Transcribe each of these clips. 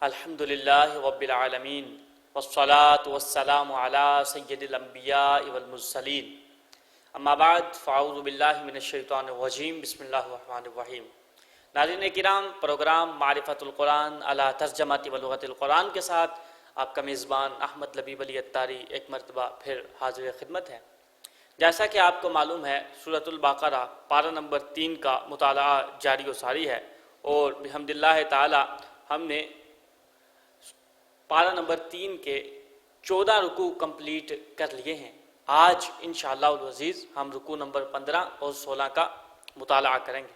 الحمدللہ رب العالمین والصلاة والسلام علی سید الانبیاء والمرسلین اما بعد فاعوذ باللہ من الشیطان الرجیم بسم اللہ الرحمن الرحیم۔ ناظرین کرام، پروگرام معرفت القرآن علی ترجمۃ و لغت القرآن کے ساتھ آپ کا میزبان احمد لبیب علی اتاری ایک مرتبہ پھر حاضر خدمت ہے۔ جیسا کہ آپ کو معلوم ہے، سورۃ البقرہ پارہ نمبر 3 کا مطالعہ جاری و ساری ہے اور بحمداللہ تعالی ہم نے پارہ نمبر 3 کے 14 رکوع کمپلیٹ کر لیے ہیں۔ آج انشاءاللہ العزیز ہم رکوع نمبر 15 اور 16 کا مطالعہ کریں گے۔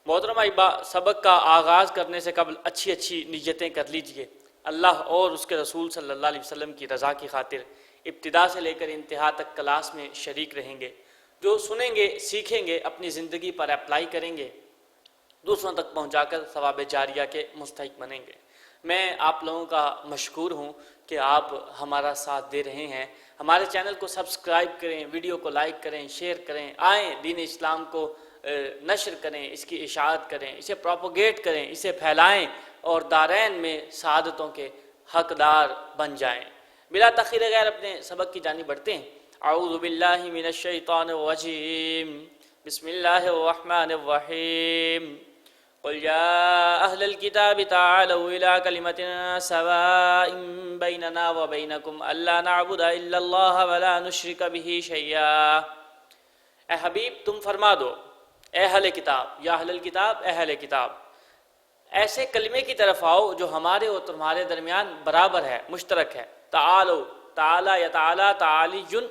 محترم احبا، سبق کا آغاز کرنے سے قبل اچھی نیتیں کر لیجئے۔ اللہ اور اس کے رسول صلی اللہ علیہ وسلم کی رضا کی خاطر ابتدا سے لے کر انتہا تک کلاس میں شریک رہیں گے۔ جو سنیں گے، سیکھیں گے، اپنی زندگی پر اپلائی کریں گے، دوسروں تک پہنچا کر ثواب جاریہ کے مستحق بنیں گے۔ میں آپ لوگوں کا مشکور ہوں کہ آپ ہمارا ساتھ دے رہے ہیں۔ ہمارے چینل کو سبسکرائب کریں، ویڈیو کو لائک کریں، شیئر کریں، آئیں دین اسلام کو نشر کریں، اس کی اشاعت کریں، اسے پروپوگیٹ کریں، اسے پھیلائیں اور دارین میں سعادتوں کے حقدار بن جائیں۔ بلا تاخیر غیر اپنے سبق کی جانب بڑھتے ہیں۔ اعوذ باللہ من الشیطان الرجیم، بسم اللہ الرحمن الرحیم۔ قل يا أهل الكتاب تعالوا إلى كلمة سواء بيننا وبينكم ألا نعبد إلا الله ولا نشرك به شيئا۔ اے حبیب تم فرما دو، اے اہل کتاب، یا اہل الکتاب، اے اہل کتاب، ایسے کلمے کی طرف آؤ جو ہمارے اور تمہارے درمیان برابر ہے، مشترک ہے۔ تعالو، تعالی یا تعالی، تعالی جن،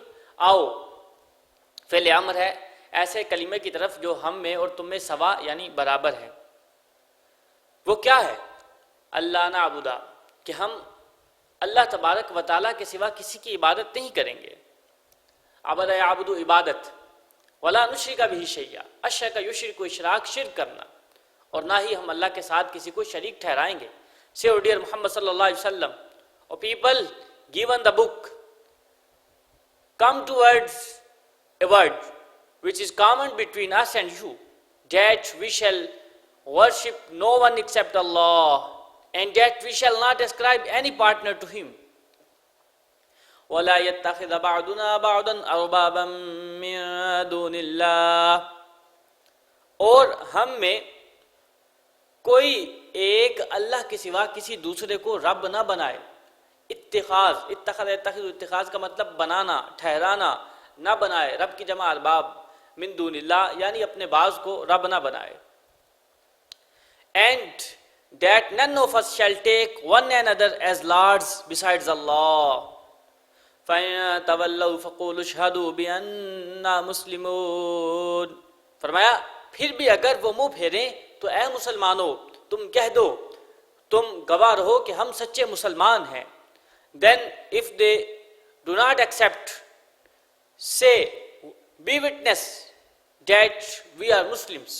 آؤ، فعل امر ہے، ایسے کلمے کی طرف جو ہم میں اور تم میں سوا یعنی برابر ہے۔ وہ کیا ہے؟ اللہ نعبدا، کہ ہم اللہ تبارک و تعالیٰ کے سوا کسی کی عبادت نہیں کریں گے۔ عبد یعبد عبادت، ولا نشرک بہ شیئا، اشرک یشرک، اشراک شرک کرنا، اور نہ ہی ہم اللہ کے ساتھ کسی کو شریک ٹھہرائیں گے۔ Say, O dear Muhammad sallallahu alaihi wasallam, O people given the book, come towards a word which is common between us and you, that we shall worship no one except Allah, and that we shall not ascribe any partner to him. وَلَا يَتَّخِذَ بَعْضُنَا بَعْضًا أَرْبَابًا مِّن دُونِ اللَّهِ، اور ہم میں کوئی ایک اللہ کے سوا کسی دوسرے کو رب نہ بنائے۔ اتخاذ، اتخاذ کا مطلب بنانا، ٹھہرانا، نہ بنائے، رب کی جمع ارباب، من دون اللہ یعنی اپنے بعض کو رب نہ بنائے۔ And that none of us shall take one another as lords besides Allah. فَإِن تَوَلَّوْا فَقُولُوا اشْهَدُوا بِأَنَّا مُسْلِمُونَ، فرمایا پھر بھی اگر وہ منہ پھیریں تو اے مسلمانوں تم کہہ دو، تم گواہ رہو کہ ہم سچے مسلمان ہیں۔ Then if they do not accept, say, be witness that we are Muslims.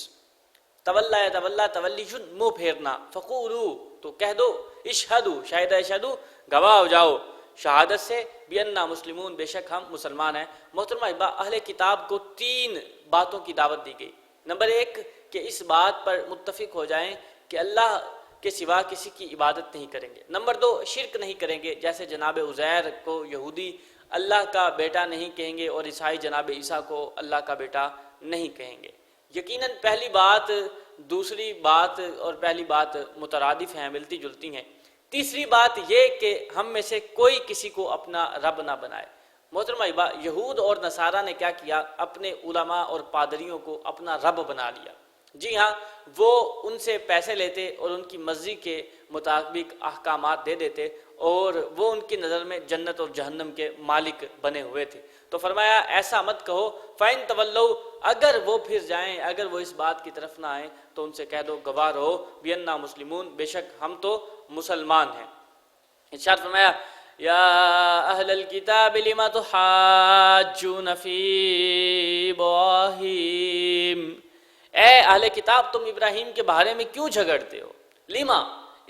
تولا یا تولا، تولی جن، منہ پھیرنا، فقولو تو کہہ دو، اشہدو، شاہد اشہدو، گواہ ہو جاؤ شہادت سے، بینا مسلمون، بے شک ہم مسلمان ہیں۔ محترمہ احبا، اہل کتاب کو 3 باتوں کی دعوت دی گئی۔ نمبر 1 کہ اس بات پر متفق ہو جائیں کہ اللہ کے سوا کسی کی عبادت نہیں کریں گے۔ نمبر 2 شرک نہیں کریں گے، جیسے جناب عزیر کو یہودی اللہ کا بیٹا نہیں کہیں گے اور عیسائی جناب عیسیٰ کو اللہ کا بیٹا نہیں کہیں گے۔ یقیناً پہلی بات دوسری بات اور پہلی بات مترادف ہیں، ملتی جلتی ہیں۔ تیسری بات یہ کہ ہم میں سے کوئی کسی کو اپنا رب نہ بنائے۔ محترم احبا، یہود اور نصارہ نے کیا کیا؟ اپنے علماء اور پادریوں کو اپنا رب بنا لیا۔ جی ہاں، وہ ان سے پیسے لیتے اور ان کی مرضی کے مطابق احکامات دے دیتے اور وہ ان کی نظر میں جنت اور جہنم کے مالک بنے ہوئے تھے۔ تو فرمایا ایسا مت کہو، فَإِن تَوَلَّوْا، اگر وہ پھر جائیں، اگر وہ اس بات کی طرف نہ آئیں تو ان سے کہہ دو، گواہ رہو، بِأَنَّا مُسْلِمُونَ، بے شک ہم تو مسلمان ہیں۔ ارشاد فرمایا، یا اہل الکتاب لم تحاجون فی ابراہیم، اے اہل کتاب تم ابراہیم کے بارے میں کیوں جھگڑتے ہو؟ لما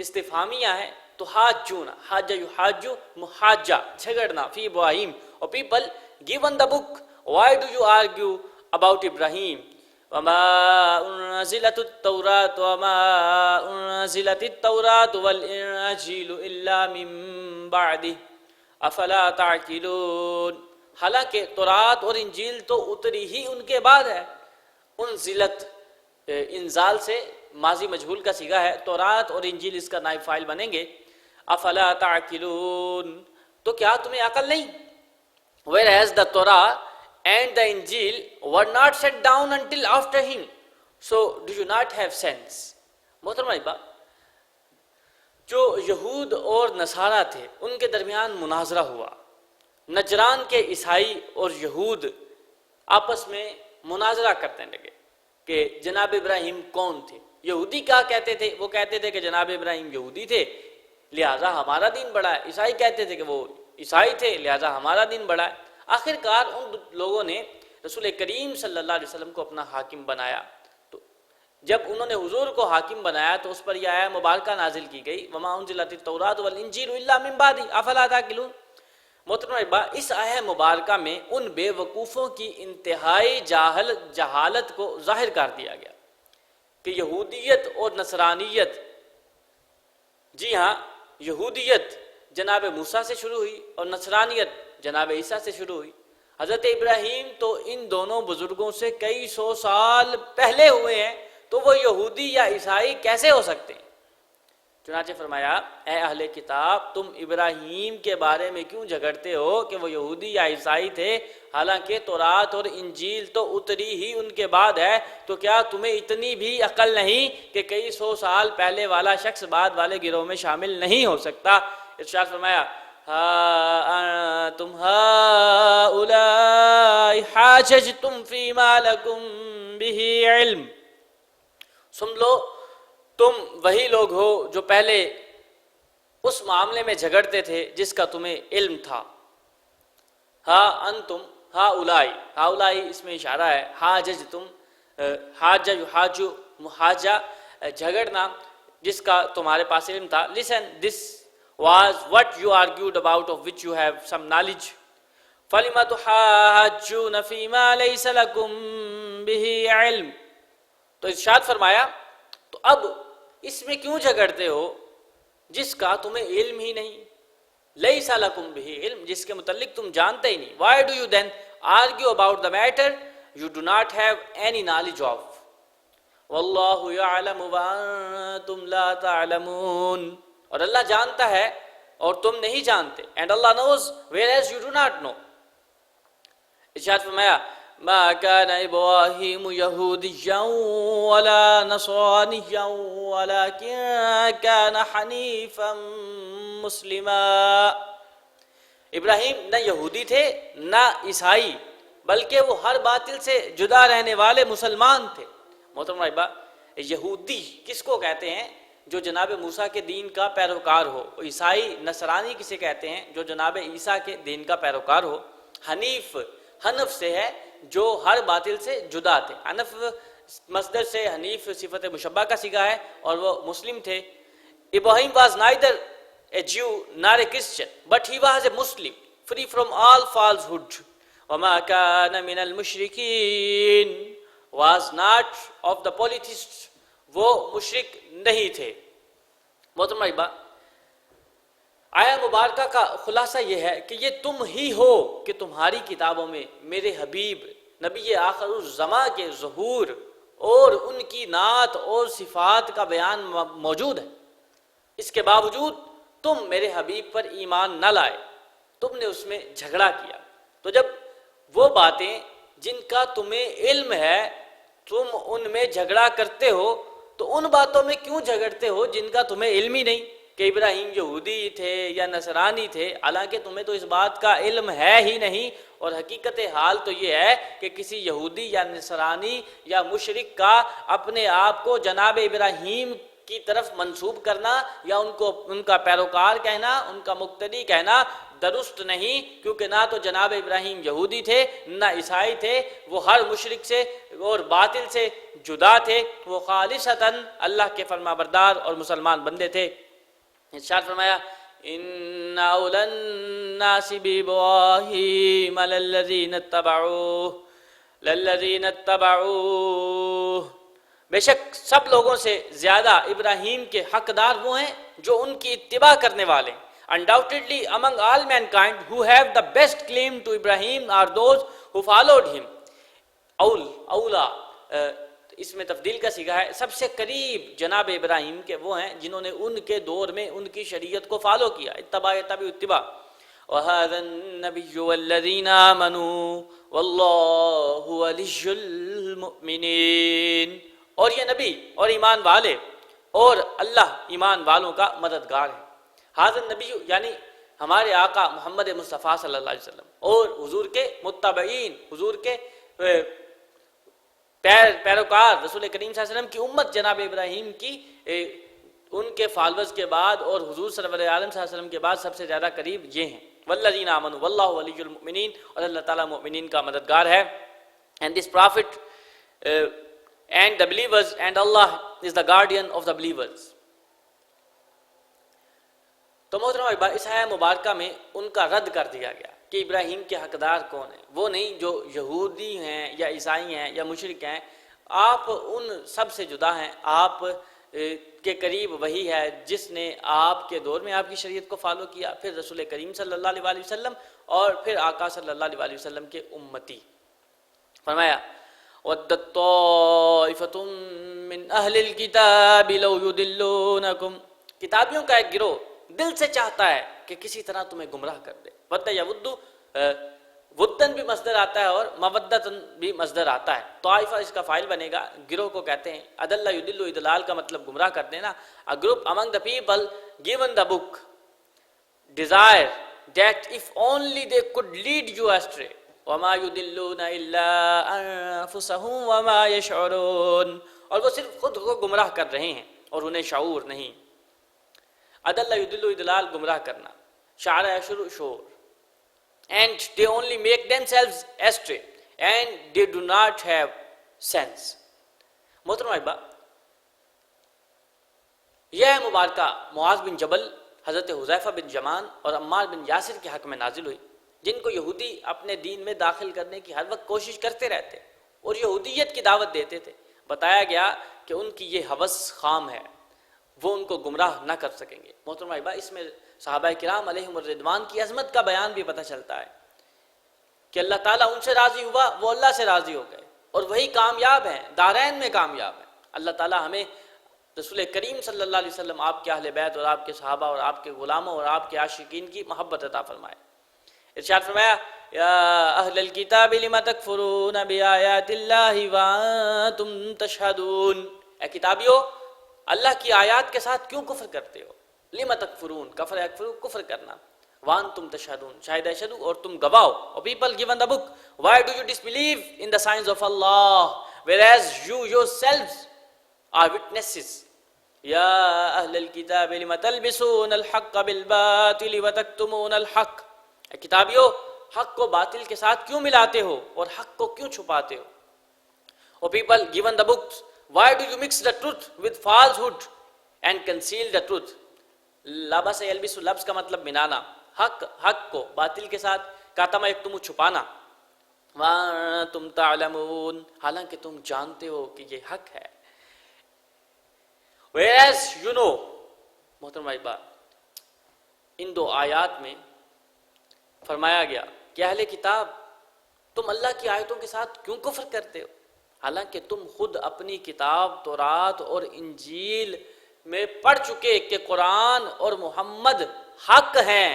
استفہامیہ ہے، تو حاجون، حاجہ یحاجو، محاجہ، جھگڑنا، فی ابراہیم، اور people given the book, why do you argue about Ibrahim? وما انزلت التوراۃ والانجیل الا من بعدہ افلا تعقلون. حالانکہ تورات اور انجیل تو اتری ہی ان کے بعد ہے. انزلت انزال سے ماضی مجہول کا صیغہ ہے، تورات اور انجیل اس کا نائب فاعل بنیں گے. افلا تعقلون، تو کیا تمہیں عقل نہیں؟ whereas the Torah and the Injil were not set down until after him, so do you not have sense? محترم احبا، جو یہود اور نصارہ تھے ان کے درمیان مناظرہ ہوا. نجران کے عیسائی اور یہود آپس میں مناظرہ کرنے لگے کہ جناب ابراہیم کون تھے. یہودی کیا کہتے تھے؟ وہ کہتے تھے کہ جناب ابراہیم یہودی تھے لہٰذا ہمارا دین بڑا ہے. عیسائی کہتے تھے کہ وہ عیسائی تھے لہٰذا ہمارا دین بڑا ہے. آخر کار ان لوگوں نے رسول کریم صلی اللہ علیہ وسلم کو اپنا حاکم بنایا. تو جب انہوں نے حضور کو حاکم بنایا تو اس پر یہ آیہ مبارکہ نازل کی گئی، وما انزلت التوراۃ والانجیل الا من بعد افلا تعقلون. محترم احبا، اس آیہ مبارکہ میں ان بے وقوفوں کی انتہائی جہالت کو ظاہر کر دیا گیا کہ یہودیت اور نصرانیت، جی ہاں، یہودیت جناب موسیٰ سے شروع ہوئی اور نصرانیت جناب عیسیٰ سے شروع ہوئی. حضرت ابراہیم تو ان دونوں بزرگوں سے کئی سو سال پہلے ہوئے ہیں، تو وہ یہودی یا عیسائی کیسے ہو سکتے ہیں؟ چنانچہ فرمایا، اے اہل کتاب، تم ابراہیم کے بارے میں کیوں جھگڑتے ہو کہ وہ یہودی یا عیسائی تھے، حالانکہ تورات اور انجیل تو اتری ہی ان کے بعد ہے. تو کیا تمہیں اتنی بھی عقل نہیں کہ کئی سو سال پہلے والا شخص بعد والے گروہ میں شامل نہیں ہو سکتا؟ ارشاد فرمایا، انتم هؤلاء حاججتم فيما لكم به علم. سن لو، تم وہی لوگ ہو جو پہلے اس معاملے میں جھگڑتے تھے جس کا تمہیں علم تھا. انتم ہؤلاء اس میں اشارہ ہے. حاججتم، حاجہ جھگڑنا، جس کا تمہارے پاس علم تھا. listen, this was what you argued about, of which you have some knowledge. فَلِمَ تُحَاجُّونَ فِي مَا لَيْسَ لَكُمْ بِهِ عِلْمٍ. تو ارشاد فرمایا، تو اب اس میں کیوں جھگڑتے ہو جس کا تمہیں علم ہی نہیں؟ لَيْسَ لَكُمْ بِهِ عِلْمٍ، جس کے متعلق تم جانتے ہی نہیں. Why do you then argue about the matter you do not have any knowledge of? وَاللَّهُ يَعْلَمُ وَأَنْتُمْ لَا تَعْلَمُونَ. اور اللہ جانتا ہے اور تم نہیں جانتے. And Allah knows whereas you do not know. ارشاد فرمایا، ما كان إبراهيم يهوديا ولا نصرانيا ولكن كان حنيفا مسلما. ابراہیم نہ یہودی تھے نہ عیسائی، بلکہ وہ ہر باطل سے جدا رہنے والے مسلمان تھے. محترم بھائی، یہودی کس کو کہتے ہیں؟ جو جناب موسیٰ کے دین کا پیروکار ہو. عیسائی نصرانی کسے کہتے ہیں؟ جو جناب عیسیٰ کے دین کا پیروکار ہو. حنیف حنف سے ہے جو ہر باطل سے جدا تھے. حنف مصدر سے، حنیف صفت مشبہ کا صیغہ ہے، اور وہ مسلم تھے. Ibrahim was neither a Jew nor a Christian, but he was a Muslim, free from all falsehood. وَمَا كَانَ مِنَ الْمُشْرِكِينَ, was not of the polytheists, وہ مشرک نہیں تھے. محترم بھائی، آیہ مبارکہ کا خلاصہ یہ ہے کہ یہ تم ہی ہو کہ تمہاری کتابوں میں میرے حبیب نبی آخر الزماں کے ظہور اور ان کی نعت اور صفات کا بیان موجود ہے. اس کے باوجود تم میرے حبیب پر ایمان نہ لائے، تم نے اس میں جھگڑا کیا. تو جب وہ باتیں جن کا تمہیں علم ہے تم ان میں جھگڑا کرتے ہو، تو ان باتوں میں کیوں جھگڑتے ہو جن کا تمہیں علم ہی نہیں کہ ابراہیم یہودی تھے یا نصرانی تھے، حالانکہ تمہیں تو اس بات کا علم ہے ہی نہیں. اور حقیقت حال تو یہ ہے کہ کسی یہودی یا نصرانی یا مشرک کا اپنے آپ کو جناب ابراہیم کی طرف منسوب کرنا یا ان کا پیروکار کہنا، ان کا مقتدی کہنا درست نہیں، کیونکہ نہ تو جناب ابراہیم یہودی تھے نہ عیسائی تھے. وہ ہر مشرک سے اور باطل سے جدا تھے. وہ خالصتاً اللہ کے فرما بردار اور مسلمان بندے تھے. ارشاد فرمایا، ان اولی الناس بابراہیم للذین اتبعوہ للذین اتبعوہ، بے شک سب لوگوں سے زیادہ ابراہیم کے حقدار وہ ہیں جو ان کی اتباع کرنے والے ہیں. Undoubtedly among all mankind who have the best claim to Ibrahim are those who followed him. اولا اس میں تفضیل کا صیغہ ہے، سب سے قریب جناب ابراہیم کے وہ ہیں جنہوں نے ان کے دور میں ان کی شریعت کو فالو کیا، اتباع. وَهَذَا النَّبِيُّ وَالَّذِينَ آمَنُوا وَاللَّهُ وَلِيُّ الْمُؤْمِنِينَ، اور یہ نبی اور ایمان والے اور اللہ ایمان والوں کا مددگار ہے. حاضر نبی یعنی ہمارے آقا محمد مصطفیٰ صلی اللہ علیہ وسلم اور حضور کے متبعین، حضور کے پیروکار رسول کریم صلی اللہ علیہ وسلم کی امت جناب ابراہیم کی ان کے فالوورز کے بعد اور حضور صلی اللہ علیہ وسلم کے بعد سب سے زیادہ قریب یہ ہیں. والذین آمنوا واللہ ولی المؤمنین، اور اللہ تعالیٰ مؤمنین کا مددگار ہے. And this prophet and the believers and Allah is the guardian of the believers. تو محترم احباب، اس آیہ مبارکہ میں ان کا رد کر دیا گیا کہ ابراہیم کے حقدار کون ہیں، وہ نہیں جو یہودی ہیں یا عیسائی ہیں یا مشرک ہیں، آپ ان سب سے جدا ہیں. آپ کے قریب وہی ہے جس نے آپ کے دور میں آپ کی شریعت کو فالو کیا، پھر رسول کریم صلی اللہ علیہ وسلم اور پھر آقا صلی اللہ علیہ وسلم کے امتی. فرمایا وَدَّتْ طَائِفَةٌ مِّنْ أَهْلِ الْكِتَابِ لَوْ يُضِلُّونَكُمْ، کتابیوں کا ایک گروہ دل سے چاہتا ہے کہ کسی طرح تمہیں گمراہ کر دے. ودّ یودّ، ودن بھی مصدر آتا ہے اور مودتن بھی مصدر آتا ہے. طائفہ اس کا فاعل بنے گا، گروہ کو کہتے ہیں. ادل یدل، ادلال کا مطلب گمراہ کر دینا. A group among the people given the book desire that if only they could lead you astray. وَمَا يُضِلُّونَ إِلَّا أَنفُسَهُمْ وَمَا يَشْعُرُونَ، اور وہ صرف خود کو گمراہ کر رہے ہیں اور انہیں شعور نہیں. ادل یدل ادلال گمراہ کرنا، شعر یشعر شعور. And they only make themselves astray and they do not have sense. محترم احباب، یہ مبارکہ معاذ بن جبل، حضرت حذیفہ بن یمان اور عمار بن یاسر کے حق میں نازل ہوئی، جن کو یہودی اپنے دین میں داخل کرنے کی ہر وقت کوشش کرتے رہتے اور یہودیت کی دعوت دیتے تھے. بتایا گیا کہ ان کی یہ ہوس خام ہے، وہ ان کو گمراہ نہ کر سکیں گے. محترم احباب، اس میں صحابہ کرام علیہم الرضوان کی عظمت کا بیان بھی پتہ چلتا ہے کہ اللہ تعالیٰ ان سے راضی ہوا، وہ اللہ سے راضی ہو گئے اور وہی کامیاب ہیں، دارین میں کامیاب ہیں. اللہ تعالیٰ ہمیں رسول کریم صلی اللہ علیہ وسلم، آپ کے اہل بیت اور آپ کے صحابہ اور آپ کے غلاموں اور آپ کے عاشقین کی محبت عطا فرمائے. ارشاد فرمایا یا اہل الکتاب لم تکفرون بآیات اللہ وانتم تشہدون، اے کتابیو اللہ کی آیات کے ساتھ کیوں کفر کرتے ہو؟ لم تکفرون، کفر یکفر کفر کرنا، وانتم تشہدون شاہد اشہدو اور تم گواہ. اور people given the book, why do you disbelieve in the signs of Allah whereas you yourselves are witnesses. یا اہل الکتاب لم تلبسون الحق بالباطل وتکتمون الحق، اے کتابیو حق کو باطل کے ساتھ کیوں ملاتے ہو اور حق کو کیوں چھپاتے ہو؟ اور people given the books, why do you mix the truth with falsehood and conceal the truth. لبس یلبس، لبس کا مطلب ملانا، حق کو باطل کے ساتھ، کاتما یکتم چھپانا. وَأَنْتُمْ تَعْلَمُونَ، حالانکہ تم جانتے ہو کہ یہ حق ہے. whereas you know. محترم احباب، ان دو آیات میں فرمایا گیا کہ اہل کتاب تم اللہ کی آیتوں کے ساتھ کیوں کفر کرتے ہو، حالانکہ تم خود اپنی کتاب تورات اور انجیل میں پڑھ چکے کہ قرآن اور محمد حق ہیں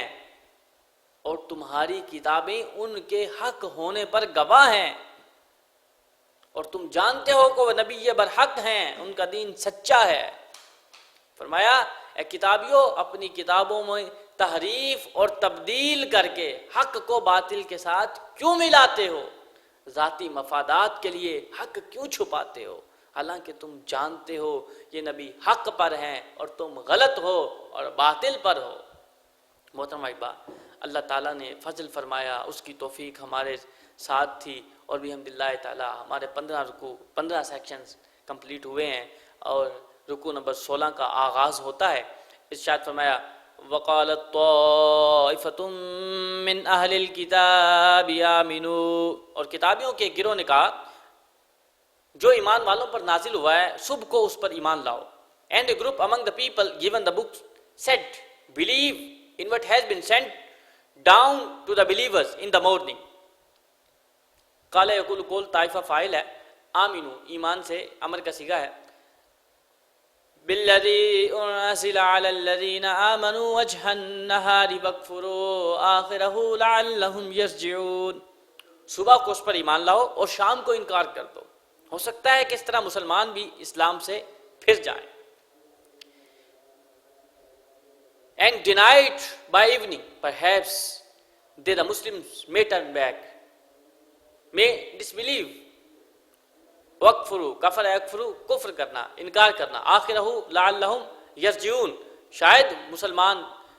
اور تمہاری کتابیں ان کے حق ہونے پر گواہ ہیں، اور تم جانتے ہو کہ وہ نبی برحق ہیں، ان کا دین سچا ہے. فرمایا اے کتابیوں اپنی کتابوں میں تحریف اور تبدیل کر کے حق کو باطل کے ساتھ کیوں ملاتے ہو، ذاتی مفادات کے لیے حق کیوں چھپاتے ہو، حالانکہ تم جانتے ہو یہ نبی حق پر ہیں اور تم غلط ہو اور باطل پر ہو. محترم احباب، اللہ تعالیٰ نے فضل فرمایا، اس کی توفیق ہمارے ساتھ تھی، اور بھی الحمدللہ تعالیٰ ہمارے 15 رکوع 15 سیکشنز کمپلیٹ ہوئے ہیں اور رکوع نمبر 16 کا آغاز ہوتا ہے. ارشاد فرمایا وقالت طائفۃ من اہل الکتاب آمنوا، اور کتابیوں کے گروہ نے کہا جو ایمان والوں پر نازل ہوا ہے صبح کو اس پر ایمان لاؤ. And a group among the people given the book said, believe in what has been sent down to the believers in the morning. قال یقول قول طائفہ فاعل ہے، آمنو ایمان سے امر کا صیغہ ہے. بالذی انزل علی الذین آمنوا وجہ النہار واکفروا آخرہ لعلہم یرجعون. صبح کو اس پر ایمان لاؤ اور شام کو انکار کر دو، ہو سکتا ہے کہ اس طرح مسلمان بھی اسلام سے پھر جائیں. And denied by evening, perhaps they the Muslims may turn back, may disbelieve. وَكْفُرُوا کفر یکفروا کفر کرنا، انکار کرنا، آخرہ لعلہم یرجعون شاید مسلمان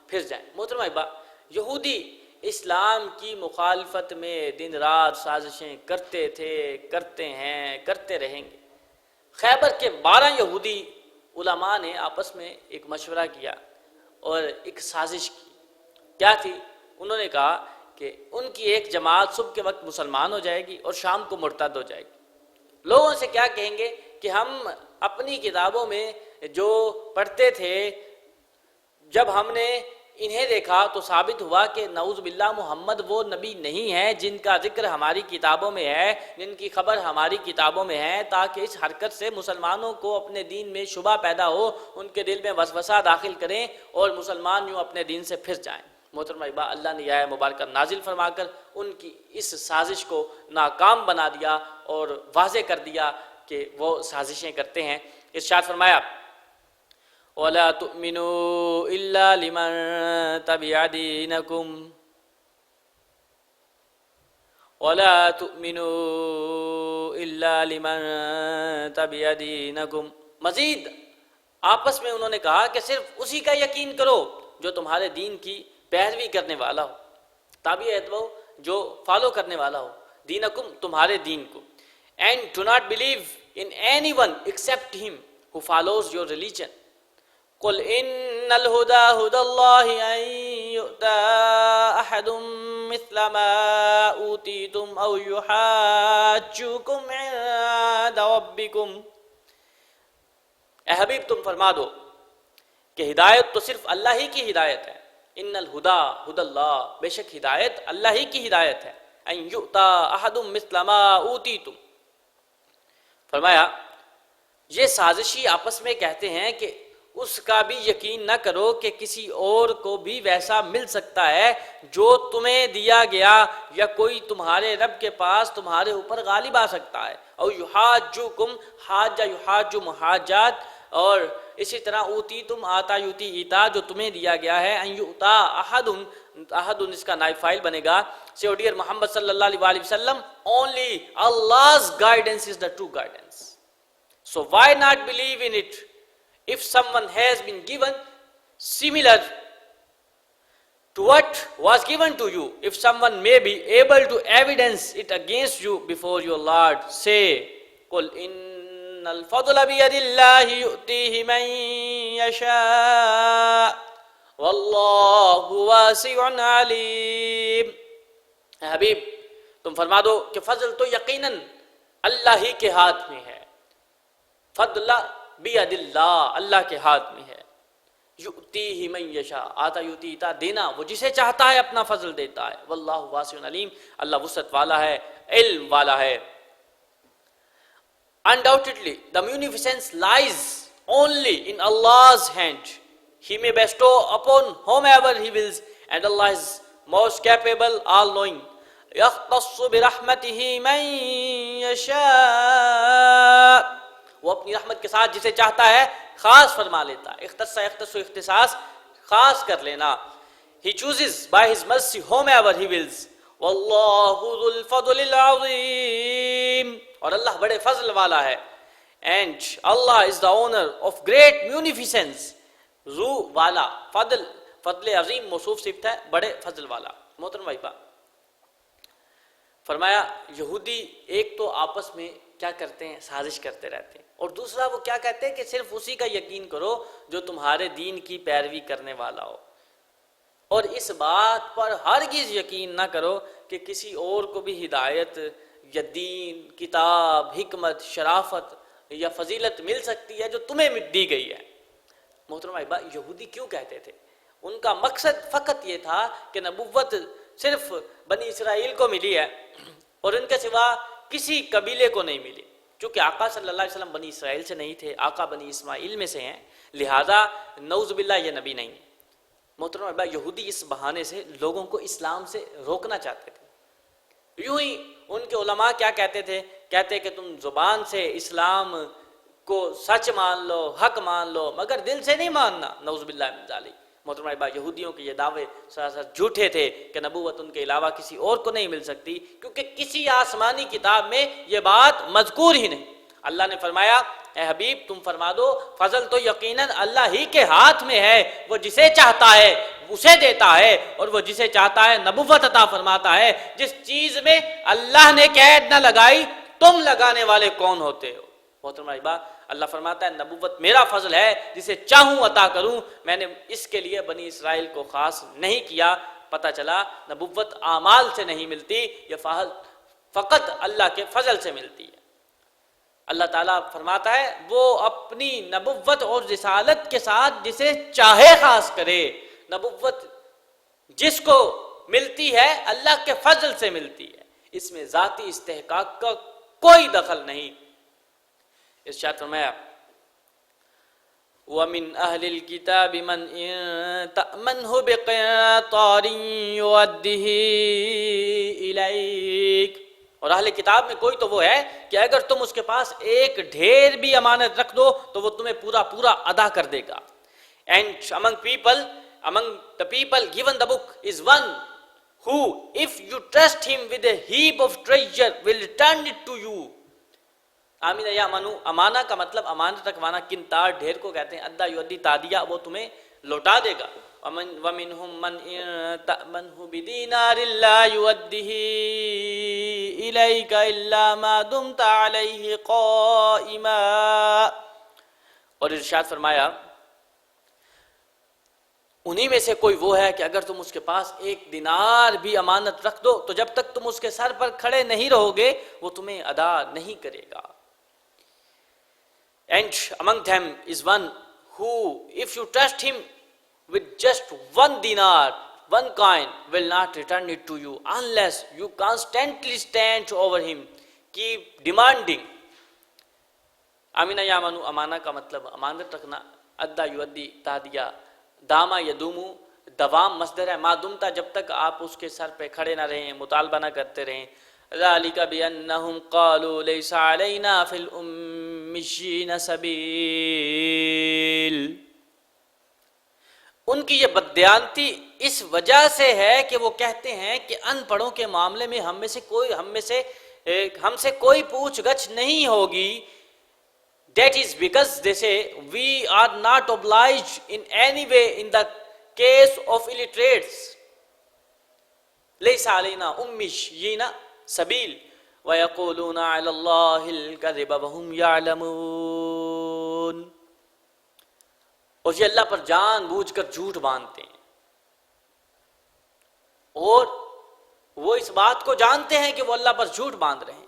پھر جائیں. محترم احبا، یہودی اسلام کی مخالفت میں دن رات سازشیں کرتے تھے، کرتے ہیں، کرتے رہیں گے. خیبر کے 12 یہودی علماء نے آپس میں ایک مشورہ کیا اور ایک سازش کی. کیا تھی؟ انہوں نے کہا کہ ان کی ایک جماعت صبح کے وقت مسلمان ہو جائے گی اور شام کو مرتد ہو جائے گی. لوگوں سے کیا کہیں گے کہ ہم اپنی کتابوں میں جو پڑھتے تھے، جب ہم نے انہیں دیکھا تو ثابت ہوا کہ نعوذ باللہ محمد وہ نبی نہیں ہے جن کا ذکر ہماری کتابوں میں ہے، جن کی خبر ہماری کتابوں میں ہے، تاکہ اس حرکت سے مسلمانوں کو اپنے دین میں شبہ پیدا ہو، ان کے دل میں وسوسہ داخل کریں اور مسلمان یوں اپنے دین سے پھر جائیں. محترم احبا، اللہ نے یہ آیہ مبارکہ نازل فرما کر ان کی اس سازش کو ناکام بنا دیا اور واضح کر دیا کہ وہ سازشیں کرتے ہیں. ارشاد فرمایا وَلَا تُؤْمِنُوا إِلَّا لِمَن تَبِعَ دِينَكُمْ وَلَا تُؤْمِنُوا إِلَّا لِمَن تَبِعَ دِينَكُمْ. مزید آپس میں انہوں نے کہا کہ صرف اسی کا یقین کرو جو تمہارے دین کی پیروی کرنے والا ہو، تابع اتباع جو فالو کرنے والا ہو، دینکم تمہارے دین کو. And do not believe in anyone except him who follows your religion. قل ان الهدى هدى الله ان يؤتى احد مثل ما اوتيتم او يحاجوكم عند ربكم. اے حبیب تم فرما دو کہ ہدایت تو صرف اللہ ہی کی ہدایت ہے. ان الہدا ہدى اللہ، بے شک ہدایت اللہ ہی کی ہدایت ہے. ان یؤتى احد مثل ما اوتیتم، فرمایا یہ سازشی آپس میں کہتے ہیں کہ اس کا بھی یقین نہ کرو کہ کسی اور کو بھی ویسا مل سکتا ہے جو تمہیں دیا گیا، یا کوئی تمہارے رب کے پاس تمہارے اوپر غالب آ سکتا ہے. او یحاجوکم، حاج یحاج محاجات، اور اسی طرح اوتی تم آتا یوتی ایتا جو تمہیں دیا گیا ہے. ان یؤتا احد، احد اس کا نائب فاعل بنے گا. So dear Muhammad sallallahu alaihi wasallam, only Allah's guidance is the true guidance. So why not believe in it if someone has been given similar to what was given to you? If someone may be able to evidence it against you before your Lord, say, قُلْ إِنَّ الْفَضْلَ بِيَدِ اللَّهِ يُؤْتِيهِ مَن يَشَاءُ وَاللَّهُ وَاسِعٌ عَلِيمٌ. حبیب تم فرما دو کہ فضل تو یقیناً اللہ ہی کے ہاتھ میں ہے. فضل بید اللہ، اللہ کے ہاتھ میں ہے. یؤتیہ من یشاء، آتا یؤتی عطا، دینا وہ جسے چاہتا ہے اپنا فضل دیتا ہے. واللہ واسع علیم، اللہ وسعت والا ہے، علم والا ہے. Undoubtedly the munificence lies only in Allah's hand. He may bestow upon whomever he wills, and Allah is most capable, all knowing. يختص برحمته من يشاء، وہ اپنی رحمت کے ساتھ جسے چاہتا ہے خاص فرما لیتا ہے. اختص یختص، اختصاص خاص کر لینا. He chooses by his mercy whomever he wills. واللہ ذو الفضل العظیم، اور اللہ بڑے فضل والا ہے. And Allah is the owner of great munificence. ذو والا، فضل، فضل عظیم موصوف صفت ہے، بڑے فضل والا. محترم بھائی، فرمایا یہودی ایک تو آپس میں کیا کرتے ہیں، سازش کرتے رہتے ہیں، اور دوسرا وہ کیا کہتے ہیں کہ صرف اسی کا یقین کرو جو تمہارے دین کی پیروی کرنے والا ہو. اور اس بات پر ہرگز یقین نہ کرو کہ کسی اور کو بھی ہدایت یا دین، کتاب، حکمت، شرافت یا فضیلت مل سکتی ہے جو تمہیں دی گئی ہے۔ محترم احباب، یہودی کیوں کہتے تھے؟ ان کا مقصد فقط یہ تھا کہ نبوت صرف بنی اسرائیل کو ملی ہے اور ان کے سوا کسی قبیلے کو نہیں ملی۔ چونکہ آقا صلی اللہ علیہ وسلم بنی اسرائیل سے نہیں تھے، آقا بنی اسماعیل میں سے ہیں، لہذا نعوذ باللہ یہ نبی نہیں ہے۔ محترم احباب، یہودی اس بہانے سے لوگوں کو اسلام سے روکنا چاہتے تھے۔ یوں ہی ان کے علماء کیا کہتے تھے؟ کہتے کہ تم زبان سے اسلام کو سچ مان لو، حق مان لو، مگر دل سے نہیں ماننا، نعوذ باللہ من ذالک۔ محترم احباب، یہودیوں کے یہ دعوے سراسر جھوٹے تھے کہ نبوت ان کے علاوہ کسی اور کو نہیں مل سکتی، کیونکہ کسی آسمانی کتاب میں یہ بات مذکور ہی نہیں۔ اللہ نے فرمایا اے حبیب تم فرما دو فضل تو یقیناً اللہ ہی کے ہاتھ میں ہے، وہ جسے چاہتا ہے اسے دیتا ہے، اور وہ جسے چاہتا ہے نبوت عطا فرماتا ہے۔ جس چیز میں اللہ نے قید نہ لگائی تم لگانے والے کون ہوتے ہو؟ محترم احباب، اللہ فرماتا ہے نبوت میرا فضل ہے، جسے چاہوں عطا کروں، میں نے اس کے لیے بنی اسرائیل کو خاص نہیں کیا۔ پتہ چلا نبوت اعمال سے نہیں ملتی، یہ فقط اللہ کے فضل سے ملتی ہے۔ اللہ تعالیٰ فرماتا ہے وہ اپنی نبوت اور رسالت کے ساتھ جسے چاہے خاص کرے۔ نبوت جس کو ملتی ہے اللہ کے فضل سے ملتی ہے، اس میں ذاتی استحقاق کا کوئی دخل نہیں۔ ارشاد فرمایا وَمِنْ أَهْلِ الْكِتَابِ مَنْ إِن تَأْمَنْهُ بِقِنطَارٍ يُؤَدِّهِ إِلَيْكَ، اور اہل کتاب میں کوئی تو وہ ہے کہ اگر تم اس کے پاس ایک ڈھیر بھی امانت رکھ دو تو وہ تمہیں پورا پورا ادا کر دے گا۔ And among the people given the book is one who, if you trust him with a heap of treasure, will return it to you. آمین یا منو، امانہ کا مطلب امانت رکھوانا، کنتار ڈھیر کو کہتے ہیں، ادا یودی تادیہ، وہ تمہیں لوٹا دے گا۔ وَمِنْهُمْ مَنْ إِن تَأْمَنْهُ بِدِينَارٍ لَا يُؤَدِّهِ إِلَيْكَ إِلَّا مَا دُمْتَ عَلَيْهِ قَائِمًا، اور ارشاد فرمایا انہی میں سے کوئی وہ ہے کہ اگر تم اس کے پاس ایک دینار بھی امانت رکھ دو تو جب تک تم اس کے سر پر کھڑے نہیں رہو گے وہ تمہیں ادا نہیں کرے گا۔ And among them is one who, if you trust him with just one dinar, one coin, will not return it to you unless you constantly stand over him, keep demanding. آمین یا منو، امانہ کا مطلب امانت رکھنا، ادا یودی تادیہ، داما یدومو، دوام مصدر ہے، ما دمتا، جب تک آپ اس کے سر پہ کھڑے نہ رہیں، مطالبہ نہ کرتے رہیں۔ ذَلِكَ بِأَنَّهُمْ قَالُوا لَيْسَ عَلَيْنَا فِي الْأُمِّيِّينَ سَبِيلٌ، ان کی یہ بددیانتی اس وجہ سے ہے کہ وہ کہتے ہیں کہ ان پڑھوں کے معاملے میں ہم سے کوئی پوچھ گچھ نہیں ہوگی۔ That is because they say we are not obliged in any way in the case of illiterates. لَيْسَ عَلَيْنَا أُمِّيِّينَ سَبِيلٌ وَيَقُولُونَ عَلَى اللَّهِ الْكَذِبَ وَهُمْ يَعْلَمُونَ، اور یہ اللہ پر جان بوجھ کر جھوٹ باندھتے ہیں، اور وہ اس بات کو جانتے ہیں کہ وہ اللہ پر جھوٹ باندھ رہے ہیں۔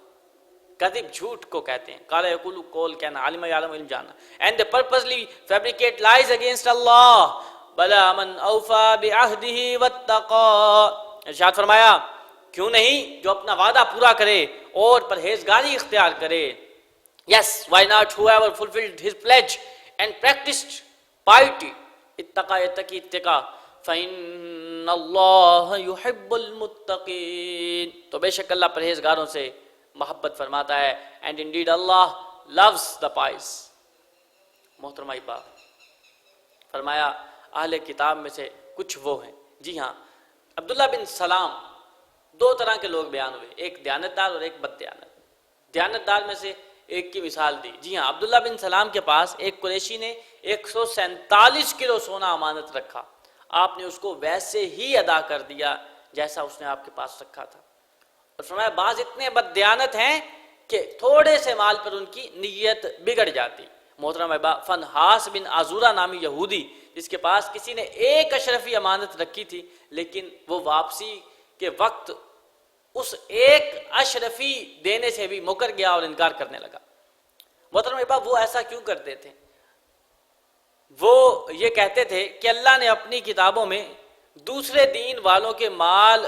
کذب جھوٹ کو کہتے ہیں، قال یقول قول کہنا، عالم یعلم علم جاننا، and they purposely fabricate lies against Allah، بلا من اوفى بعہدہ واتقى، ارشاد فرمایا کیوں نہیں جو اپنا وعدہ پورا کرے اور پرہیزگاری اختیار کرے۔ Yes, why not whoever fulfilled his pledge and practiced piety، اتقى یتقی اتقا، فإن اللہ يحب المتقین، تو بے شک اللہ پرہیزگاروں سے محبت فرماتا ہے، and indeed Allah loves the pious۔ محترم احباب، فرمایا اہل کتاب میں سے کچھ وہ ہیں، جی ہاں، عبداللہ بن سلام، دو طرح کے لوگ بیان ہوئے، ایک دیانتدار اور ایک بد دیانت۔ دیانتدار میں سے ایک کی مثال دی، جی ہاں، عبداللہ بن سلام کے پاس ایک قریشی نے 147 کلو سونا امانت رکھا، آپ نے اس کو ویسے ہی ادا کر دیا جیسا اس نے آپ کے پاس رکھا تھا۔ اور فرمایا بعض اتنے بد دیانت ہیں کہ تھوڑے سے مال پر ان کی نیت بگڑ جاتی، محترم احبا، فنحاس بن عزورہ نامی یہودی جس کے پاس کسی نے ایک اشرفی امانت رکھی تھی، لیکن وہ واپسی کے وقت اس ایک اشرفی دینے سے بھی مکر گیا اور انکار کرنے لگا۔ محترم احبا، وہ ایسا کیوں کرتے تھے؟ وہ یہ کہتے تھے کہ اللہ نے اپنی کتابوں میں دوسرے دین والوں کے مال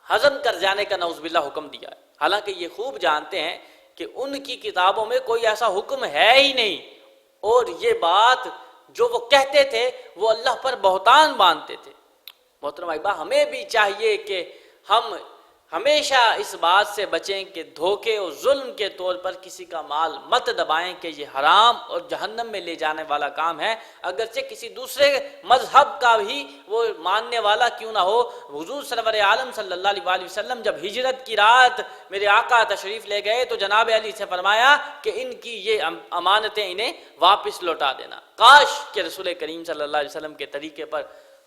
ہضم کر جانے کا نعوذ باللہ حکم دیا ہے، حالانکہ یہ خوب جانتے ہیں کہ ان کی کتابوں میں کوئی ایسا حکم ہے ہی نہیں، اور یہ بات جو وہ کہتے تھے وہ اللہ پر بہتان باندھتے تھے۔ محترم احبا، ہمیں بھی چاہیے کہ ہم ہمیشہ اس بات سے بچیں کہ دھوکے اور ظلم کے طور پر کسی کا مال مت دبائیں کہ یہ حرام اور جہنم میں لے جانے والا کام ہے، اگرچہ کسی دوسرے مذہب کا بھی وہ ماننے والا کیوں نہ ہو۔ حضور سرور عالم صلی اللہ علیہ وسلم جب ہجرت کی رات میرے آقا تشریف لے گئے تو جناب علی سے فرمایا کہ ان کی یہ امانتیں انہیں واپس لوٹا دینا۔ کاش کہ رسول کریم صلی اللہ علیہ وسلم کے طریقے پر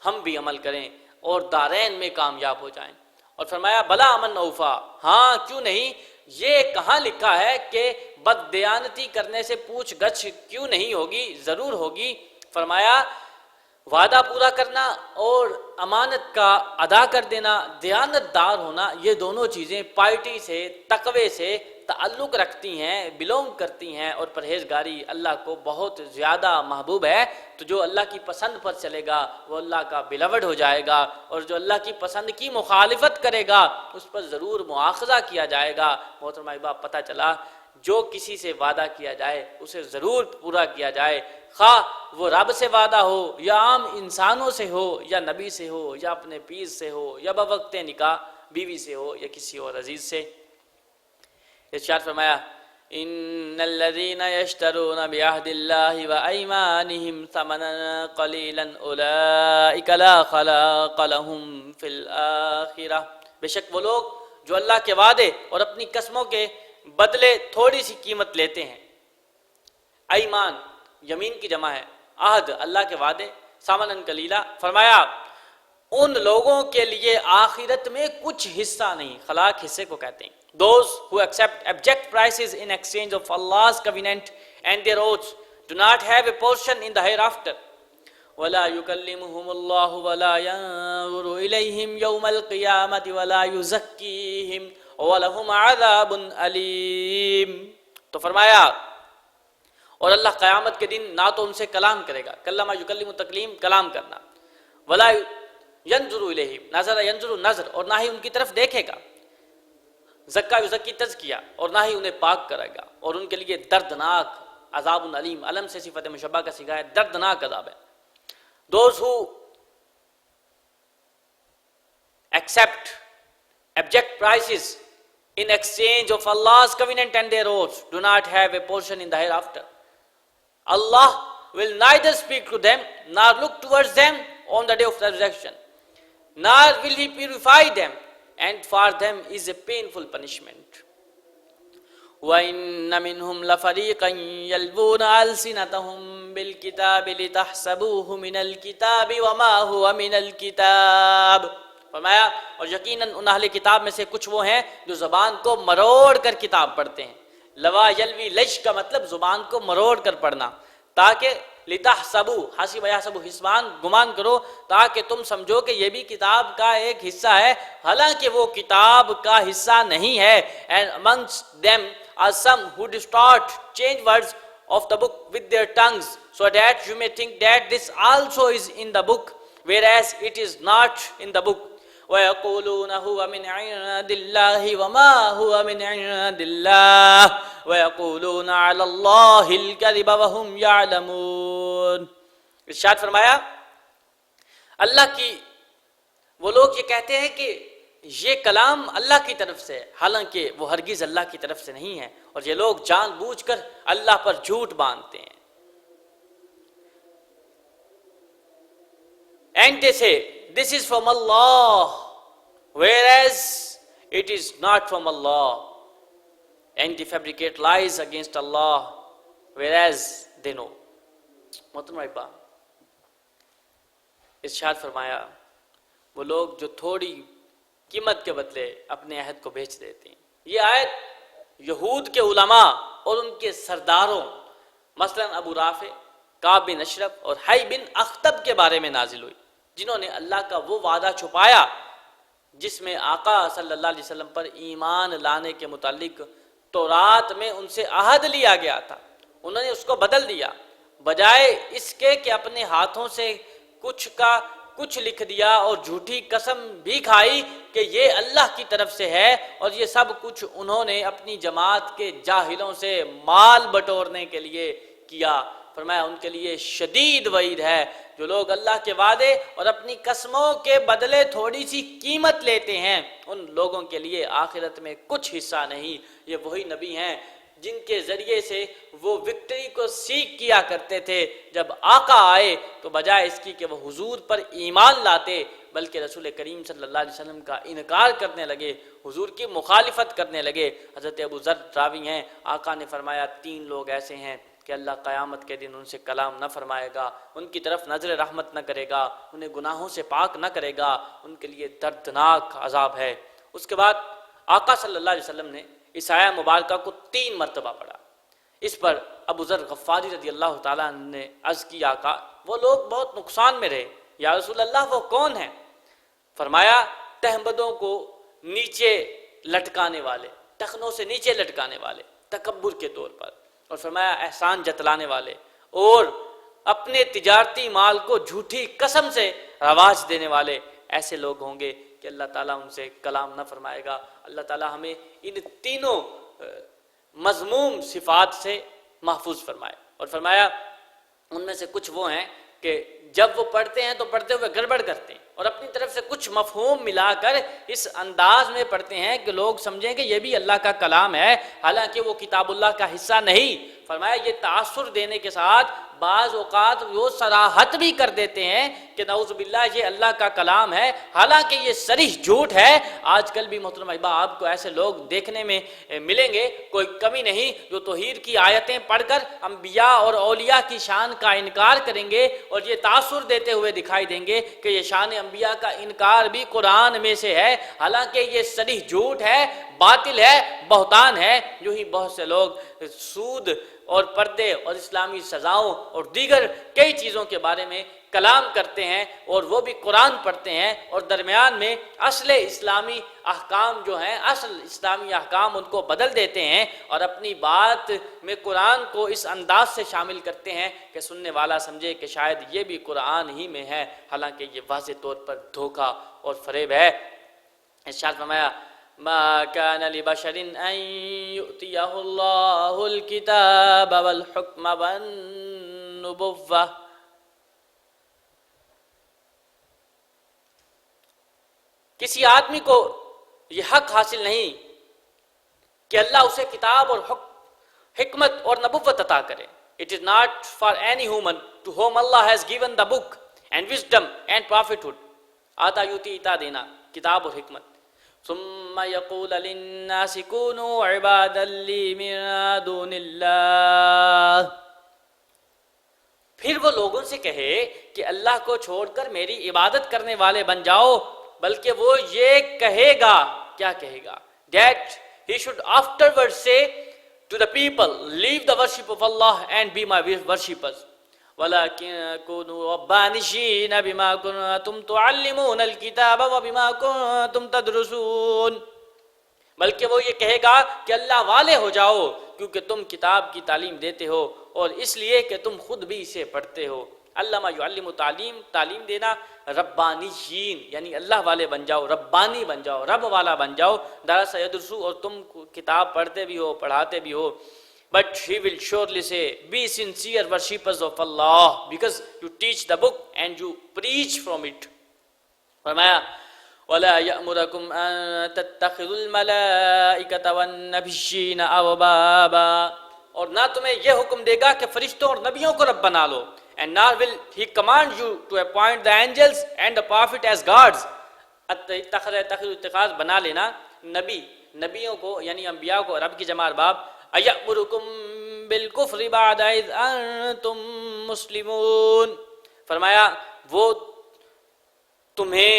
ہم بھی عمل کریں اور دارین میں کامیاب ہو جائیں۔ اور فرمایا بلا امن اوفا، ہاں کیوں نہیں، یہ کہاں لکھا ہے کہ بددیانتی کرنے سے پوچھ گچھ کیوں نہیں ہوگی؟ ضرور ہوگی۔ فرمایا وعدہ پورا کرنا اور امانت کا ادا کر دینا، دیانت دار ہونا، یہ دونوں چیزیں پائٹی سے، تقوی سے تعلق رکھتی ہیں، بلونگ کرتی ہیں، اور پرہیزگاری اللہ کو بہت زیادہ محبوب ہے۔ تو جو اللہ کی پسند پر چلے گا وہ اللہ کا بلوڈ ہو جائے گا، اور جو اللہ کی پسند کی مخالفت کرے گا اس پر ضرور مؤاخذہ کیا جائے گا۔ محترم احباب، پتہ چلا جو کسی سے وعدہ کیا جائے اسے ضرور پورا کیا جائے، خواہ وہ رب سے وعدہ ہو یا عام انسانوں سے ہو یا نبی سے ہو یا اپنے پیر سے ہو یا بوقت نکاح بیوی سے ہو یا کسی اور عزیز سے۔ ارشاد فرمایا ان الذين يشترون بعهد الله وايمانهم ثمنا قليلا اولئك لا خلاق لهم في الاخره، بے شک وہ لوگ جو اللہ کے وعدے اور اپنی قسموں کے بدلے تھوڑی سی قیمت لیتے ہیں۔ ایمان یمین کی جمع ہے، عہد اللہ کے وعدے، ثمنا قلیلا، فرمایا ان لوگوں کے لیے آخرت میں کچھ حصہ نہیں، خلاق حصے کو کہتے ہیں۔ Those who accept abject prices in exchange of Allah's covenant and their oaths do not have a portion in the hereafter. وَلَا يُكَلِّمُهُمُ اللَّهُ وَلَا يَنظُرُ إِلَيْهِمْ يَوْمَ الْقِيَامَةِ وَلَا يُزَكِّيهِمْ وَلَهُمْ عَذَابٌ أَلِيمٌ۔ تو فرمایا اور اللہ قیامت کے دن نہ تو ان سے کلام کرے گا، کلمہ یکلم تکلیم، کلام کرنا، ولا ینظر الیہم، نظر ینظر نظر، اور نہ ہی ان کی طرف دیکھے گا، زکا یزکی تزکیہ، اور نہ ہی انہیں پاک کرے گا، اور ان کے لیے دردناک عذاب علیم، علم سے صفت مشبہ کا صیغہ ہے، دردناک عذاب ہے۔ Those who accept abject prices in exchange of Allah's covenant and their oaths do not have a portion in the hereafter. Allah will neither speak to them nor look towards them on the day of resurrection, nor will He purify them, and for them is a painful punishment. وَإِنَّ مِنْهُمْ لَفَرِيقًا يَلْوُونَ أَلْسِنَتَهُمْ بِالْكِتَابِ لِتَحْسَبُوهُ مِنَ الْكِتَابِ وَمَا هُوَ مِنَ الْكِتَابِ، فرمایا اور یقیناً ان اہل کتاب میں سے کچھ وہ ہیں جو زبان کو مروڑ کر کتاب پڑھتے ہیں۔ لوا یلوی لش کا مطلب زبان کو مروڑ کر پڑھنا، تاکہ لِتَحْسَبُوا، حسب یحسب حسبان، گمان کرو، تاکہ تم سمجھو کہ یہ بھی کتاب کا ایک حصہ ہے، حالانکہ وہ کتاب کا حصہ نہیں ہے۔ And amongst them are some who distort, change words of the book with their tongues, so that you may think that this also is in the book, whereas it is not in the book. وَيَقُولُونَ هُوَ مِنْ عِنْدِ اللَّهِ وَمَا هُوَ مِنْ عِنْدِ اللَّهِ وَيَقُولُونَ عَلَى اللَّهِ الْكَذِبَ وَهُمْ يَعْلَمُونَ۔ ارشاد فرمایا اللہ کی وہ لوگ یہ کہتے ہیں کہ یہ کلام اللہ کی طرف سے، حالانکہ وہ ہرگز اللہ کی طرف سے نہیں ہے، اور یہ لوگ جان بوجھ کر اللہ پر جھوٹ باندھتے ہیں۔ And they say this is from Allah, whereas it is not from Allah, and they fabricate lies against Allah, whereas they know. محترم احبا، ارشاد فرمایا وہ لوگ جو تھوڑی قیمت کے بدلے اپنے عہد کو بیچ دیتے ہیں۔ یہ آیت یہود کے علماء اور ان کے سرداروں مثلا ابو رافع، کعب بن اشرف اور حی بن اخطب کے بارے میں نازل ہوئی، جنہوں نے اللہ کا وہ وعدہ چھپایا جس میں آقا صلی اللہ علیہ وسلم پر ایمان لانے کے متعلق تورات میں ان سے عہد لیا گیا تھا، انہوں نے اس کو بدل دیا، بجائے اس کے کہ اپنے ہاتھوں سے کچھ کا کچھ لکھ دیا اور جھوٹی قسم بھی کھائی کہ یہ اللہ کی طرف سے ہے، اور یہ سب کچھ انہوں نے اپنی جماعت کے جاہلوں سے مال بٹورنے کے لیے کیا۔ فرمایا ان کے لیے شدید وعید ہے جو لوگ اللہ کے وعدے اور اپنی قسموں کے بدلے تھوڑی سی قیمت لیتے ہیں، ان لوگوں کے لیے آخرت میں کچھ حصہ نہیں۔ یہ وہی نبی ہیں جن کے ذریعے سے وہ وکٹری کو سیکھ کیا کرتے تھے، جب آقا آئے تو بجائے اس کی کہ وہ حضور پر ایمان لاتے بلکہ رسول کریم صلی اللہ علیہ وسلم کا انکار کرنے لگے، حضور کی مخالفت کرنے لگے۔ حضرت ابو ذر راوی ہیں، آقا نے فرمایا 3 لوگ ایسے ہیں کہ اللہ قیامت کے دن ان سے کلام نہ فرمائے گا، ان کی طرف نظر رحمت نہ کرے گا، انہیں گناہوں سے پاک نہ کرے گا، ان کے لیے دردناک عذاب ہے۔ اس کے بعد آقا صلی اللہ علیہ وسلم نے اس آیہ مبارکہ کو 3 مرتبہ پڑھا۔ اس پر ابو ذر غفاری رضی اللہ تعالیٰ عنہ نے عرض کی آقا وہ لوگ بہت نقصان میں رہے، یا رسول اللہ وہ کون ہیں؟ فرمایا تہمدوں کو نیچے لٹکانے والے، ٹخنوں سے نیچے لٹکانے والے تکبر کے طور پر، اور فرمایا احسان جتلانے والے اور اپنے تجارتی مال کو جھوٹی قسم سے رواج دینے والے، ایسے لوگ ہوں گے کہ اللہ تعالیٰ ان سے کلام نہ فرمائے گا۔ اللہ تعالیٰ ہمیں ان تینوں مذموم صفات سے محفوظ فرمائے، اور فرمایا ان میں سے کچھ وہ ہیں کہ جب وہ پڑھتے ہیں تو پڑھتے ہوئے گڑبڑ کرتے ہیں اور اپنی طرف سے کچھ مفہوم ملا کر اس انداز میں پڑھتے ہیں کہ لوگ سمجھیں کہ یہ بھی اللہ کا کلام ہے، حالانکہ وہ کتاب اللہ کا حصہ نہیں۔ فرمایا یہ تاثر دینے کے ساتھ بعض اوقات وہ صراحت بھی کر دیتے ہیں کہ نعوذ باللہ یہ اللہ کا کلام ہے، حالانکہ یہ صریح جھوٹ ہے۔ آج کل بھی محترم احباب آپ کو ایسے لوگ دیکھنے میں ملیں گے، کوئی کمی نہیں، جو توحید کی آیتیں پڑھ کر انبیاء اور اولیاء کی شان کا انکار کریں گے اور یہ تاثر دیتے ہوئے دکھائی دیں گے کہ یہ شان انبیاء کا انکار بھی قرآن میں سے ہے، حالانکہ یہ صریح جھوٹ ہے، باطل ہے، بہتان ہے۔ جو ہی بہت سے لوگ سود اور پردے اور اسلامی سزاؤں اور دیگر کئی چیزوں کے بارے میں کلام کرتے ہیں اور وہ بھی قرآن پڑھتے ہیں، اور درمیان میں اصل اسلامی احکام جو ہیں، اصل اسلامی احکام ان کو بدل دیتے ہیں اور اپنی بات میں قرآن کو اس انداز سے شامل کرتے ہیں کہ سننے والا سمجھے کہ شاید یہ بھی قرآن ہی میں ہے، حالانکہ یہ واضح طور پر دھوکہ اور فریب ہے۔ ارشاد فرمایا ما كان لبشر ان يؤتيه الله الكتاب والحكم والنبوة، کسی آدمی کو یہ حق حاصل نہیں کہ اللہ اسے کتاب اور حکمت اور نبوت عطا کرے۔ It is not for any human to whom Allah has given the book and wisdom and prophethood، آتا یوتی عطا دینا کتاب اور حکمت، ثم يقول للناس كونوا عبادا لي من دون اللہ، پھر وہ لوگوں سے کہے کہ اللہ کو چھوڑ کر میری عبادت کرنے والے بن جاؤ، بلکہ وہ یہ کہے گا، کیا کہے گا؟ That he should afterwards say to the people, leave the worship of Allah and be my worshippers. وَلَكِنْ كُونُوا رَبَّانِيِّينَ بِمَا كُنْتُمْ تُعَلِّمُونَ الْكِتَابَ وَبِمَا كُنْتُمْ تَدْرُسُونَ، بلکہ وہ یہ کہے گا کہ اللہ والے ہو جاؤ کیونکہ تم کتاب کی تعلیم دیتے ہو اور اس لیے کہ تم خود بھی اسے پڑھتے ہو۔ علامہ یعلم تعلیم دینا، ربانیین یعنی اللہ والے بن جاؤ، ربانی بن جاؤ، رب والا بن جاؤ، درس یدرسو، اور تم کتاب پڑھتے بھی ہو پڑھاتے بھی ہو۔ But he will surely say, be sincere worshippers of Allah because you teach the book and you preach from it. فرمایا وَلَا يَأْمُرَكُمْ أَن تَتَّخِذُوا الْمَلَائِكَةَ وَالنَّبِيِّينَ أَرْبَابًا، اور نہ تمہیں یہ حکم دے گا کہ فرشتوں اور نبیوں کو رب بنا لو، and nor will he command you to appoint the angels and the prophet as gods۔ اتخاذ بنا لینا نبیوں کو یعنی انبیاء کو رب کی جمع ارباب۔ اَيَأْمُرُكُمْ بِالْكُفْرِ بَعْدَ إِذْ أَنْتُمْ مُسْلِمُونَ، فرمایا وہ تمہیں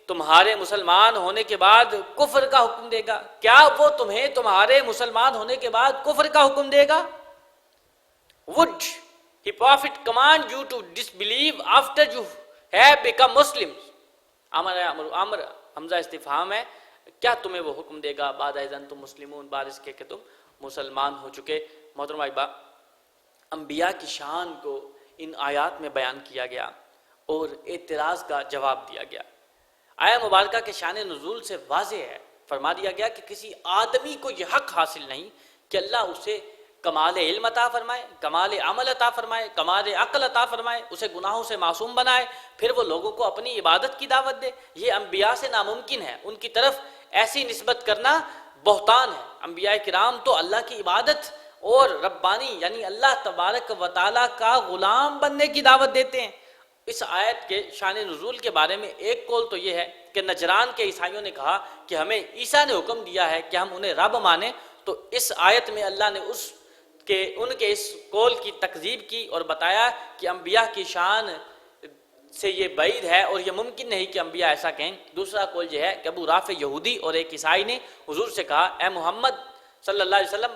تمہارے مسلمان ہونے کے بعد کفر کا حکم دے گا؟ کیا وہ تمہیں تمہارے مسلمان ہونے کے بعد کفر کا حکم دے گا؟ would he prophet command you to disbelieve after you have become Muslims؟ امر حمزہ استفہام ہے، کیا تمہیں وہ حکم دے گا بعد از ان تم مسلمون، بعد اس کے کہ تم مسلمان ہو چکے؟ محترم احباب، انبیاء کی شان کو ان آیات میں بیان کیا گیا اور اعتراض کا جواب دیا گیا۔ آیہ مبارکہ کے شان نزول سے واضح ہے، فرما دیا گیا کہ کسی آدمی کو یہ حق حاصل نہیں کہ اللہ اسے کمال علم عطا فرمائے، کمال عمل عطا فرمائے، کمال عقل عطا فرمائے، اسے گناہوں سے معصوم بنائے، پھر وہ لوگوں کو اپنی عبادت کی دعوت دے۔ یہ انبیاء سے ناممکن ہے، ان کی طرف ایسی نسبت کرنا بہتان ہے۔ انبیاء کرام تو اللہ کی عبادت اور ربانی یعنی اللہ تبارک و تعالیٰ کا غلام بننے کی دعوت دیتے ہیں۔ اس آیت کے شان نزول کے بارے میں ایک قول تو یہ ہے کہ نجران کے عیسائیوں نے کہا کہ ہمیں عیسیٰ نے حکم دیا ہے کہ ہم انہیں رب مانیں، تو اس آیت میں اللہ نے ان کے اس قول کی تکذیب کی اور بتایا کہ انبیاء کی شان سے یہ بعید ہے اور یہ ممکن نہیں کہ انبیاء ایسا کہیں۔ دوسرا قول یہ ہے کہ ابو رافع یہودی اور ایک عیسائی نے حضور سے کہا، اے محمد صلی اللہ علیہ وسلم،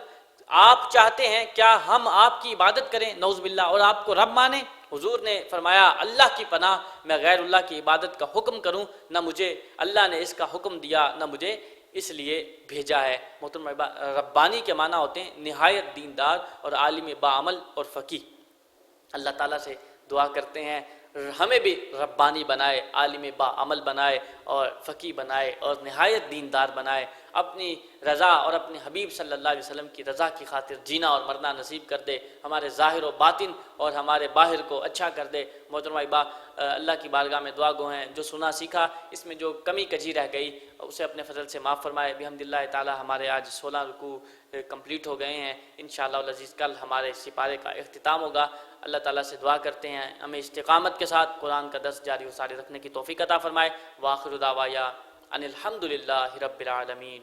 آپ چاہتے ہیں کیا ہم آپ کی عبادت کریں نعوذ باللہ اور آپ کو رب مانیں؟ حضور نے فرمایا، اللہ کی پناہ، میں غیر اللہ کی عبادت کا حکم کروں، نہ مجھے اللہ نے اس کا حکم دیا نہ مجھے اس لیے بھیجا ہے۔ محترم ربانی کے معنی ہوتے ہیں نہایت دیندار اور عالم باعمل اور فقیہ۔ اللہ تعالیٰ سے دعا کرتے ہیں ہمیں بھی ربانی بنائے، عالم باعمل بنائے اور فقیہ بنائے اور نہایت دیندار بنائے، اپنی رضا اور اپنے حبیب صلی اللہ علیہ وسلم کی رضا کی خاطر جینا اور مرنا نصیب کر دے، ہمارے ظاہر و باطن اور ہمارے باہر کو اچھا کر دے۔ محترم احباب، اللہ کی بارگاہ میں دعا گو ہیں، جو سنا سیکھا اس میں جو کمی کجی رہ گئی اسے اپنے فضل سے معاف فرمائے۔ بحمد اللہ تعالی ہمارے آج 16 رکوع کمپلیٹ ہو گئے ہیں۔ انشاءاللہ العزیز کل ہمارے اس سپارے کا اختتام ہوگا۔ اللہ تعالیٰ سے دعا کرتے ہیں ہمیں استقامت کے ساتھ قرآن کا درس جاری و ساری رکھنے کی توفیق عطا فرمائے۔ وآخر دعوایا ان الحمد للہ رب العالمین۔